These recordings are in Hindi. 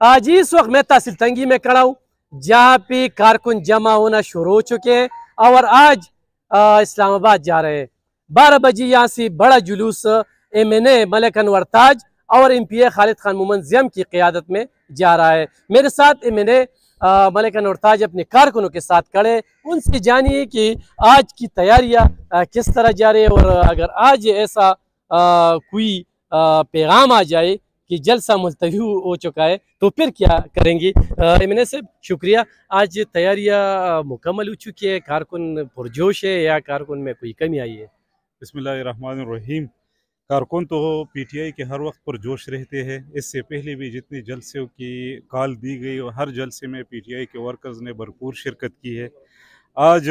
आज इस वक्त मैं तहसील तंगी में खड़ा हूँ, जहाँ पे कारकुन जमा होना शुरू हो चुके हैं और आज इस्लामाबाद जा रहे हैं। 12 बजे यहाँ से बड़ा जुलूस MNA मलिक अनवर ताज और MPA खालिद खान मुमंजियम की क़ियादत में जा रहा है। मेरे साथ MNA मलिक अनवर ताज अपने कारकुनों के साथ खड़े, उनसे जानिए कि आज की तैयारियाँ किस तरह जा रही है और अगर आज ऐसा कोई पैगाम आ जाए कि जलसा मुलतवी हो चुका है तो फिर क्या करेंगे। MNA साहब शुक्रिया। आज तैयारियां मुकम्मल हो चुकी है, कारकुन पुरजोश है या कारकुन में कोई कमी आई है? बिस्मिल्लाहिर्रहमानिर्रहीम। कारकुन तो PTI के हर वक्त पुरजोश रहते हैं। इससे पहले भी जितने जलसों की कॉल दी गई और हर जलसे में PTI के वर्कर्स ने भरपूर शिरकत की है। आज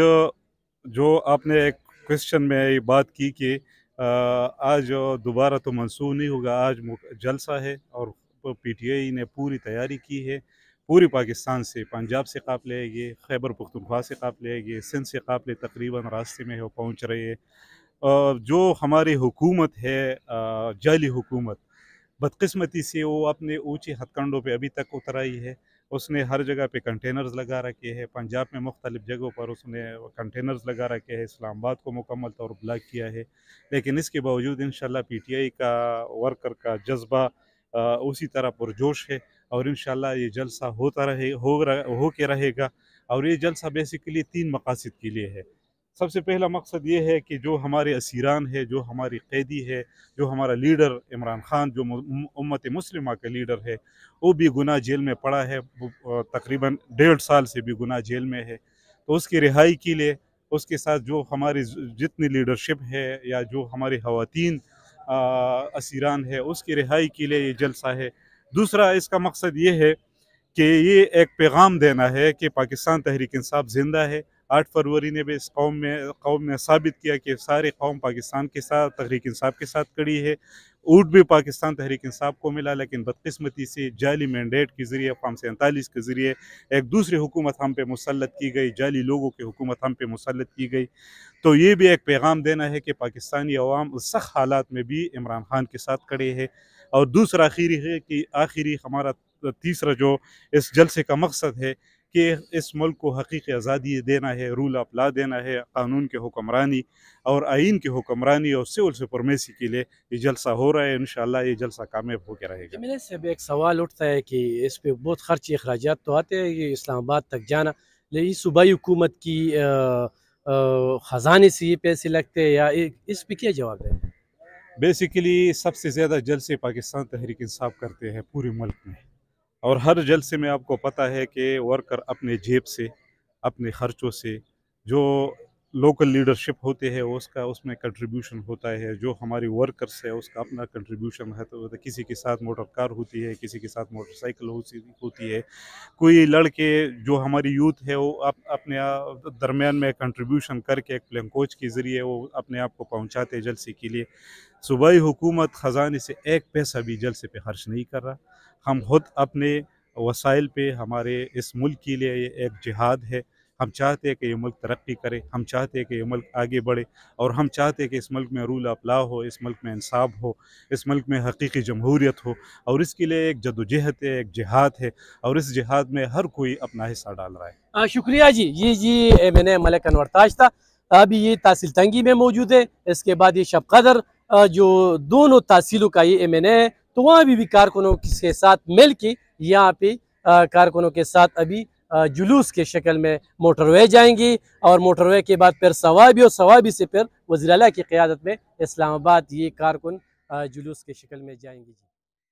जो आपने एक क्वेश्चन में ये बात की कि आज दोबारा तो मंसूब नहीं होगा, आज जलसा है और PTI ने पूरी तैयारी की है। पूरी पाकिस्तान से, पंजाब से काफ़िले आएंगे, खैबर पख्तूनख्वा से काफ़िले आएंगे, सिंध से काफ़िले तकरीबन रास्ते में वो पहुँच रहे हैं। जो हमारी हुकूमत है, जाली हुकूमत, बदकिस्मती से वो अपने ऊंचे हथकंडों पे अभी तक उतर आई है। उसने हर जगह पे कंटेनर्स लगा रखे हैं। पंजाब में मुख्तलिफ जगहों पर उसने कंटेनर्स लगा रखे हैं। इस्लामाबाद को मुकम्मल तौर पर ब्लॉक किया है। लेकिन इसके बावजूद इंशाल्लाह PTI का वर्कर का जज्बा उसी तरह पुरजोश है और इंशाल्लाह ये जलसा हो के रहेगा। और ये जलसा बेसिकली 3 मकासद के लिए है। सबसे पहला मकसद ये है कि जो हमारे असीरान है, जो हमारी कैदी है, जो हमारा लीडर इमरान खान, जो उम्मत मुस्लिमा का लीडर है, वो भी गुनाह जेल में पड़ा है। तकरीबन 1.5 साल से भी गुनाह जेल में है। तो उसकी रिहाई के लिए, उसके साथ जो हमारी जितनी लीडरशिप है या जो हमारी ख़वातीन असीरान है, उसकी रिहाई के लिए ये जलसा है। दूसरा इसका मकसद ये है कि ये एक पैगाम देना है कि पाकिस्तान तहरीक इंसाफ ज़िंदा है। 8 फरवरी ने भी इस कौम ने साबित किया कि सारी कौम पाकिस्तान के साथ, तहरीक इंसाफ के साथ खड़ी है। ऊट भी पाकिस्तान तहरीक इंसाफ को मिला, लेकिन बदकिस्मती से जाली मैंडेट के ज़रिए, फॉर्म 47 के ज़रिए एक दूसरी हुकूमत हम पे मुसल्लत की गई, जाली लोगों की हुकूमत हम पे मुसल्लत की गई। तो ये भी एक पैगाम देना है कि पाकिस्तानी अवाम उस सख्त हालात में भी इमरान खान के साथ खड़े है। और दूसरा आखिरी हमारा तीसरा जो इस जलसे का मकसद है कि इस मुल्क को हकीकी आज़ादी देना है, रूल ऑफ लॉ देना है, कानून की हुक्मरानी और आइन की हुक्मरानी और सिविल सुपरमेसी के लिए ये जलसा हो रहा है। इंशाल्लाह ये जलसा कामयाब होकर रहेगा। मेरे से भी एक सवाल उठता है कि इस पे बहुत खर्च अखराजात तो आते हैं, ये इस्लामाबाद तक जाना, लेकिन सूबाई हुकूमत की ख़जाने से ये पैसे लगते हैं या इस पे क्या जवाब है? बेसिकली सबसे ज़्यादा जलसे पाकिस्तान तहरीक इंसाफ करते हैं पूरे मुल्क में। और हर जलसे में आपको पता है कि वर्कर अपने जेब से, अपने खर्चों से, जो लोकल लीडरशिप होते हैं उसका उसमें कंट्रीब्यूशन होता है, जो हमारी वर्कर्स है उसका अपना कंट्रीब्यूशन है। तो किसी के साथ मोटर कार होती है, किसी के साथ मोटरसाइकिल होती है। कोई लड़के जो हमारी यूथ है वो अपने दरमियान में कंट्रीब्यूशन करके एक प्लेन कोच के ज़रिए वो अपने आप को पहुँचाते हैं जलसे के लिए। सूबाई हुकूमत ख़जाने से एक पैसा भी जलसे पे खर्च नहीं कर रहा। हम खुद अपने वसाइल पे, हमारे इस मुल्क के लिए ये एक जिहाद है। हम चाहते हैं कि ये मुल्क तरक्की करे, हम चाहते हैं कि ये मुल्क आगे बढ़े और हम चाहते हैं कि इस मुल्क में रूल ऑफ लॉ हो, इस मुल्क में इंसाफ हो, इस मुल्क में हकीकी जमहूरियत हो। और इसके लिए एक जदोजहद है, एक जिहाद है और इस जिहाद में हर कोई अपना हिस्सा डाल रहा है। शुक्रिया जी। जी MNA मलिक अनवर ताज था। अभी ये तहसील तंगी में मौजूद है। इसके बाद ये शब कदर, जो दोनों तहसीलों का ये MNA है, तो वहाँ भी कारकुनों के साथ मिल के यहाँ पे कारकुनों के साथ अभी जुलूस के शक्ल में मोटरवे जाएंगी और मोटरवे के बाद फिर सवाबी और सवाबी से फिर वज़ीर आला की क़यादत में इस्लामाबाद ये कारकुन जुलूस के शक्ल में जाएंगी।